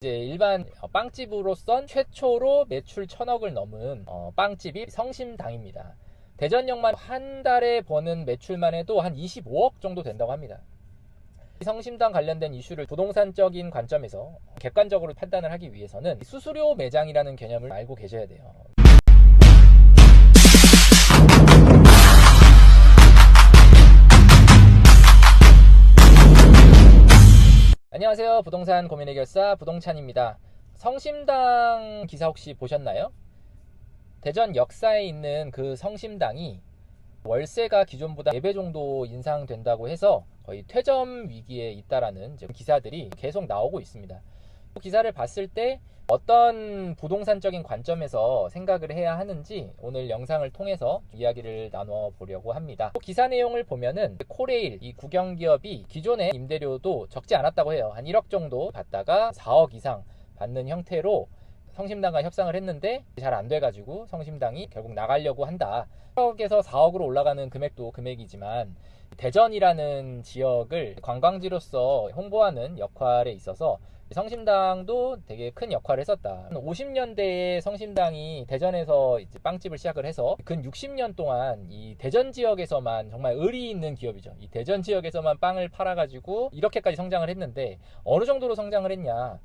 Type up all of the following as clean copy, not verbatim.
이제 일반 빵집으로선 최초로 매출 1,000억을 넘은 빵집이 성심당입니다. 대전역만 한 달에 버는 매출만 해도 한 25억 정도 된다고 합니다. 성심당 관련된 이슈를 부동산적인 관점에서 객관적으로 판단을 하기 위해서는 수수료 매장이라는 개념을 알고 계셔야 돼요. 안녕하세요. 부동산 고민 해결사 부동찬입니다. 성심당 기사 혹시 보셨나요? 대전 역사에 있는 그 성심당이 월세가 기존보다 4배 정도 인상된다고 해서 거의 퇴점 위기에 있다라는 기사들이 계속 나오고 있습니다. 기사를 봤을 때 어떤 부동산적인 관점에서 생각을 해야 하는지 오늘 영상을 통해서 이야기를 나눠보려고 합니다. 기사 내용을 보면은 코레일 이 국영기업이 기존의 임대료도 적지 않았다고 해요. 한 1억 정도 받다가 4억 이상 받는 형태로 성심당과 협상을 했는데 잘 안 돼가지고 성심당이 결국 나가려고 한다. 1억에서 4억으로 올라가는 금액도 금액이지만 대전이라는 지역을 관광지로서 홍보하는 역할에 있어서 성심당도 되게 큰 역할을 했었다. 50년대에 성심당이 대전에서 이제 빵집을 시작을 해서 근 60년 동안 이 대전 지역에서만 정말 의리 있는 기업이죠. 이 대전 지역에서만 빵을 팔아가지고 이렇게까지 성장을 했는데 어느 정도로 성장을 했냐?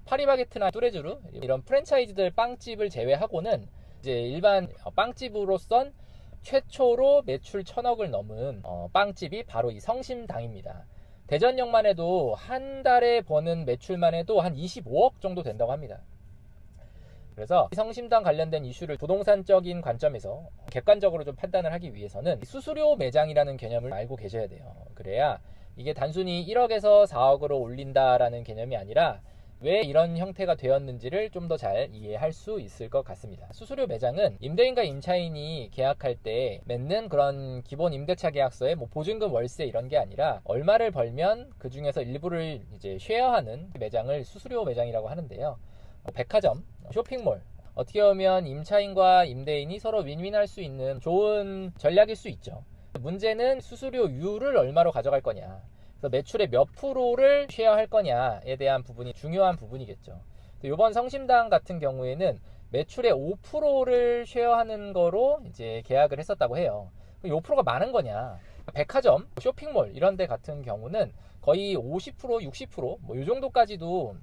파리바게트나 뚜레쥬르 이런 프랜차이즈들 빵집을 제외하고는 이제 일반 빵집으로선 최초로 매출 1,000억을 넘은 빵집이 바로 이 성심당입니다. 대전역만 해도 한 달에 버는 매출만 해도 한 25억 정도 된다고 합니다. 그래서 성심당 관련된 이슈를 부동산적인 관점에서 객관적으로 좀 판단을 하기 위해서는 수수료 매장이라는 개념을 알고 계셔야 돼요. 그래야 이게 단순히 1억에서 4억으로 올린다라는 개념이 아니라 왜 이런 형태가 되었는지를 좀 더 잘 이해할 수 있을 것 같습니다. 수수료 매장은 임대인과 임차인이 계약할 때 맺는 그런 기본 임대차 계약서에 뭐 보증금, 월세 이런 게 아니라 얼마를 벌면 그 중에서 일부를 이제 쉐어하는 매장을 수수료 매장이라고 하는데요. 백화점, 쇼핑몰, 어떻게 보면 임차인과 임대인이 서로 윈윈할 수 있는 좋은 전략일 수 있죠. 문제는 수수료율을 얼마로 가져갈 거냐. 매출의 몇 프로를 쉐어할 거냐에 대한 부분이 중요한 부분이겠죠. 이번 성심당 같은 경우에는 매출의 5%를 쉐어하는 거로 이제 계약을 했었다고 해요. 5%가 많은 거냐? 백화점, 쇼핑몰 이런 데 같은 경우는 거의 50%, 60%뭐 이 정도까지도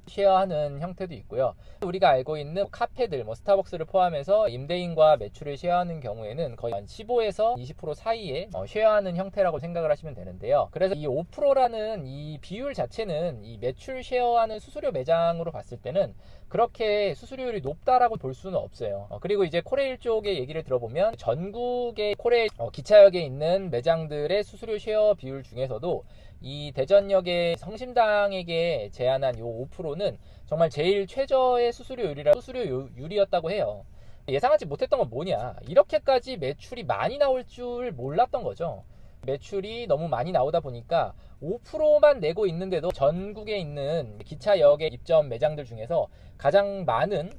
쉐어하는 형태도 있고요. 우리가 알고 있는 카페들, 스타벅스를 포함해서 임대인과 매출을 쉐어하는 경우에는 거의 한 15에서 20% 사이에 쉐어하는 형태라고 생각을 하시면 되는데요. 그래서 이 5%라는 이 비율 자체는 이 매출 쉐어하는 수수료 매장으로 봤을 때는 그렇게 수수료율이 높다라고 볼 수는 없어요. 그리고 이제 코레일 쪽의 얘기를 들어보면 전국의 코레일 기차역에 있는 매장들의 수수료 쉐어 비율 중에서도 이 대전역의 성심당에게 제안한 요 5%는 정말 제일 최저의 수수료율이었다고 해요. 예상하지 못했던 건 뭐냐? 이렇게까지 매출이 많이 나올 줄 몰랐던 거죠. 매출이 너무 많이 나오다 보니까 5%만 내고 있는데도 전국에 있는 기차역의 입점 매장들 중에서 가장 많은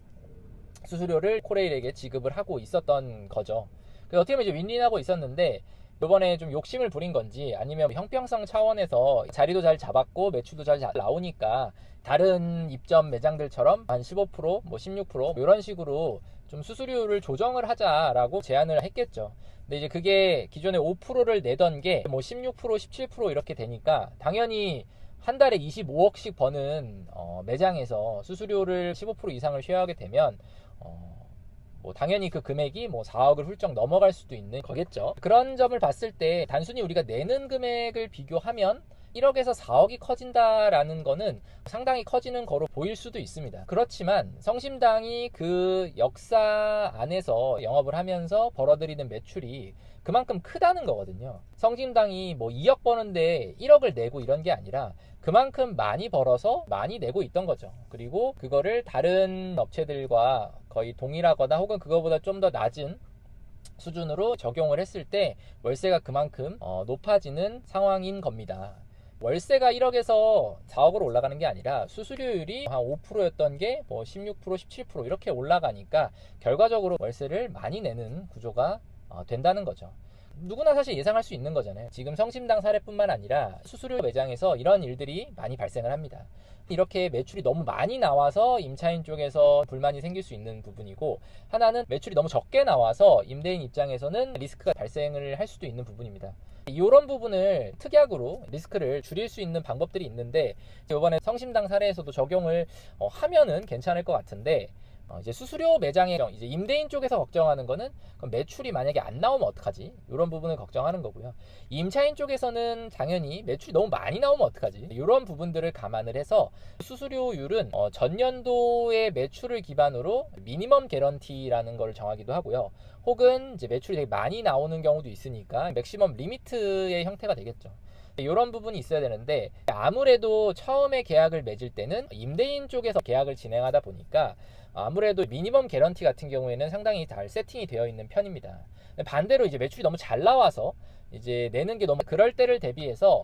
수수료를 코레일에게 지급을 하고 있었던 거죠. 그래서 어떻게 보면 이제 윈윈하고 있었는데 이번에 좀 욕심을 부린 건지 아니면 형평성 차원에서 자리도 잘 잡았고 매출도 잘 나오니까 다른 입점 매장들처럼 한 15%, 뭐 16% 이런 식으로 좀 수수료를 조정을 하자라고 제안을 했겠죠. 근데 이제 그게 기존에 5%를 내던 게 뭐 16%, 17% 이렇게 되니까 당연히 한 달에 25억씩 버는 매장에서 수수료를 15% 이상을 쉐어하게 되면 뭐 당연히 그 금액이 뭐 4억을 훌쩍 넘어갈 수도 있는 거겠죠. 그런 점을 봤을 때 단순히 우리가 내는 금액을 비교하면 1억에서 4억이 커진다라는 거는 상당히 커지는 거로 보일 수도 있습니다. 그렇지만 성심당이 그 역사 안에서 영업을 하면서 벌어들이는 매출이 그만큼 크다는 거거든요. 성심당이 뭐 2억 버는데 1억을 내고 이런 게 아니라 그만큼 많이 벌어서 많이 내고 있던 거죠. 그리고 그거를 다른 업체들과 거의 동일하거나 혹은 그거보다 좀 더 낮은 수준으로 적용을 했을 때 월세가 그만큼 높아지는 상황인 겁니다. 월세가 1억에서 4억으로 올라가는 게 아니라 수수료율이 한 5%였던 게 뭐 16%, 17% 이렇게 올라가니까 결과적으로 월세를 많이 내는 구조가 된다는 거죠. 누구나 사실 예상할 수 있는 거잖아요. 지금 성심당 사례뿐만 아니라 수수료 매장에서 이런 일들이 많이 발생을 합니다. 이렇게 매출이 너무 많이 나와서 임차인 쪽에서 불만이 생길 수 있는 부분이고, 하나는 매출이 너무 적게 나와서 임대인 입장에서는 리스크가 발생을 할 수도 있는 부분입니다. 이런 부분을 특약으로 리스크를 줄일 수 있는 방법들이 있는데, 이번에 성심당 사례에서도 적용을 하면은 괜찮을 것 같은데, 이제 수수료 매장의 이제 임대인 쪽에서 걱정하는 거는 그럼 매출이 만약에 안 나오면 어떡하지? 이런 부분을 걱정하는 거고요. 임차인 쪽에서는 당연히 매출이 너무 많이 나오면 어떡하지? 이런 부분들을 감안을 해서 수수료율은 전년도의 매출을 기반으로 미니멈 개런티라는 걸 정하기도 하고요. 혹은 이제 매출이 되게 많이 나오는 경우도 있으니까 맥시멈 리미트의 형태가 되겠죠. 이런 부분이 있어야 되는데, 아무래도 처음에 계약을 맺을 때는 임대인 쪽에서 계약을 진행하다 보니까 아무래도 미니멈 개런티 같은 경우에는 상당히 잘 세팅이 되어 있는 편입니다. 반대로 이제 매출이 너무 잘 나와서 이제 내는 게 너무 그럴 때를 대비해서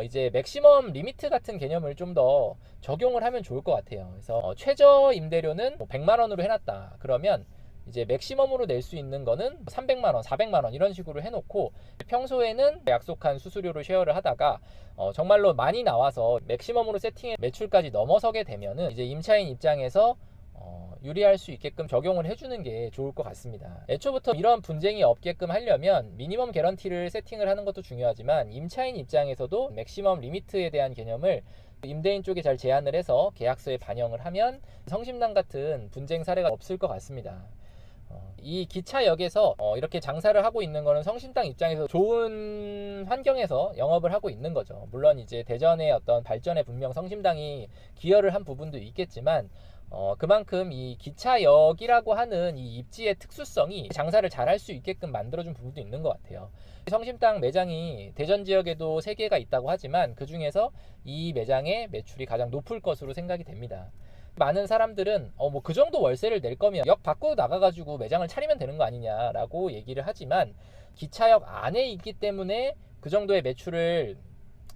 이제 맥시멈 리미트 같은 개념을 좀 더 적용을 하면 좋을 것 같아요. 그래서 최저 임대료는 100만 원으로 해놨다. 그러면 이제 맥시멈으로 낼 수 있는 거는 300만 원, 400만 원 이런 식으로 해놓고, 평소에는 약속한 수수료를 쉐어를 하다가 정말로 많이 나와서 맥시멈으로 세팅해 매출까지 넘어서게 되면은 이제 임차인 입장에서 유리할 수 있게끔 적용을 해주는 게 좋을 것 같습니다. 애초부터 이런 분쟁이 없게끔 하려면 미니멈 개런티를 세팅을 하는 것도 중요하지만, 임차인 입장에서도 맥시멈 리미트에 대한 개념을 임대인 쪽에 잘 제안을 해서 계약서에 반영을 하면 성심당 같은 분쟁 사례가 없을 것 같습니다. 이 기차역에서 이렇게 장사를 하고 있는 거는 성심당 입장에서 좋은 환경에서 영업을 하고 있는 거죠. 물론 이제 대전의 어떤 발전에 분명 성심당이 기여를 한 부분도 있겠지만, 그만큼 이 기차역이라고 하는 이 입지의 특수성이 장사를 잘 할 수 있게끔 만들어준 부분도 있는 것 같아요. 성심당 매장이 대전 지역에도 3개가 있다고 하지만 그 중에서 이 매장의 매출이 가장 높을 것으로 생각이 됩니다. 많은 사람들은 뭐 그 정도 월세를 낼 거면 역 밖으로 나가가지고 매장을 차리면 되는 거 아니냐라고 얘기를 하지만, 기차역 안에 있기 때문에 그 정도의 매출을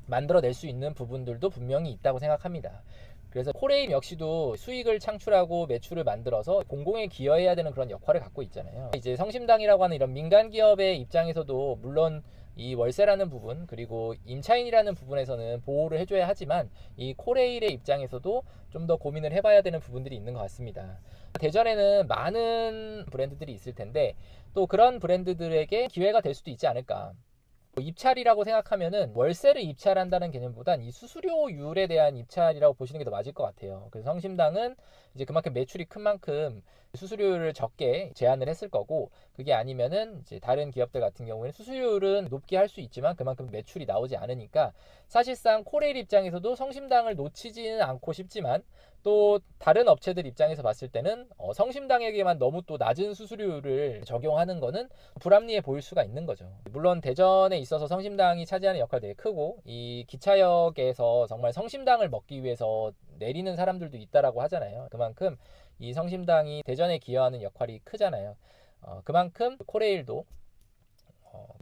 만들어낼 수 있는 부분들도 분명히 있다고 생각합니다. 그래서 코레일 역시도 수익을 창출하고 매출을 만들어서 공공에 기여해야 되는 그런 역할을 갖고 있잖아요. 이제 성심당이라고 하는 이런 민간 기업의 입장에서도 물론 이 월세라는 부분, 그리고 임차인이라는 부분에서는 보호를 해줘야 하지만, 이 코레일의 입장에서도 좀 더 고민을 해봐야 되는 부분들이 있는 것 같습니다. 대전에는 많은 브랜드들이 있을 텐데, 또 그런 브랜드들에게 기회가 될 수도 있지 않을까. 입찰이라고 생각하면은 월세를 입찰한다는 개념보단 이 수수료율에 대한 입찰이라고 보시는 게 더 맞을 것 같아요. 그래서 성심당은 이제 그만큼 매출이 큰 만큼 수수료율을 적게 제한을 했을 거고, 그게 아니면은 이제 다른 기업들 같은 경우에는 수수료율은 높게 할 수 있지만 그만큼 매출이 나오지 않으니까, 사실상 코레일 입장에서도 성심당을 놓치지는 않고 싶지만, 또 다른 업체들 입장에서 봤을 때는 성심당에게만 너무 또 낮은 수수료율을 적용하는 거는 불합리해 보일 수가 있는 거죠. 물론 대전에 있어서 성심당이 차지하는 역할이 되게 크고, 이 기차역에서 정말 성심당을 먹기 위해서 내리는 사람들도 있다라고 하잖아요. 그만큼 이 성심당이 대전에 기여하는 역할이 크잖아요. 그만큼 코레일도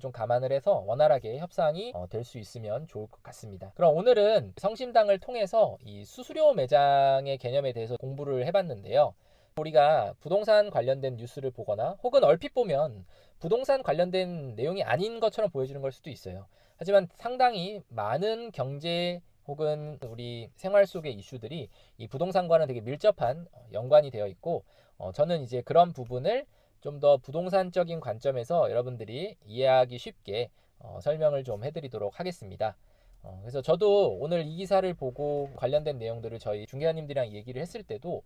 좀 감안을 해서 원활하게 협상이 될 수 있으면 좋을 것 같습니다. 그럼 오늘은 성심당을 통해서 이 수수료 매장의 개념에 대해서 공부를 해봤는데요. 우리가 부동산 관련된 뉴스를 보거나 혹은 얼핏 보면 부동산 관련된 내용이 아닌 것처럼 보여지는 걸 수도 있어요. 하지만 상당히 많은 경제 혹은 우리 생활 속의 이슈들이 이 부동산과는 되게 밀접한 연관이 되어 있고, 저는 이제 그런 부분을 좀 더 부동산적인 관점에서 여러분들이 이해하기 쉽게 설명을 좀 해드리도록 하겠습니다. 그래서 저도 오늘 이 기사를 보고 관련된 내용들을 저희 중개사님들이랑 얘기를 했을 때도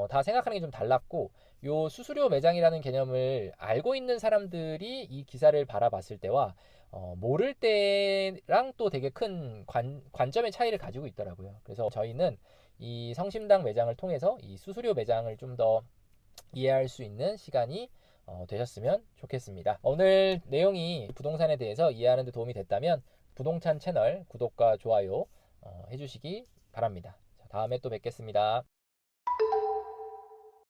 다 생각하는 게 좀 달랐고, 요 수수료 매장이라는 개념을 알고 있는 사람들이 이 기사를 바라봤을 때와 모를 때랑 또 되게 큰 관점의 차이를 가지고 있더라고요. 그래서 저희는 이 성심당 매장을 통해서 이 수수료 매장을 좀 더 이해할 수 있는 시간이 되셨으면 좋겠습니다. 오늘 내용이 부동산에 대해서 이해하는 데 도움이 됐다면 부동찬 채널 구독과 좋아요 해주시기 바랍니다. 다음에 또 뵙겠습니다.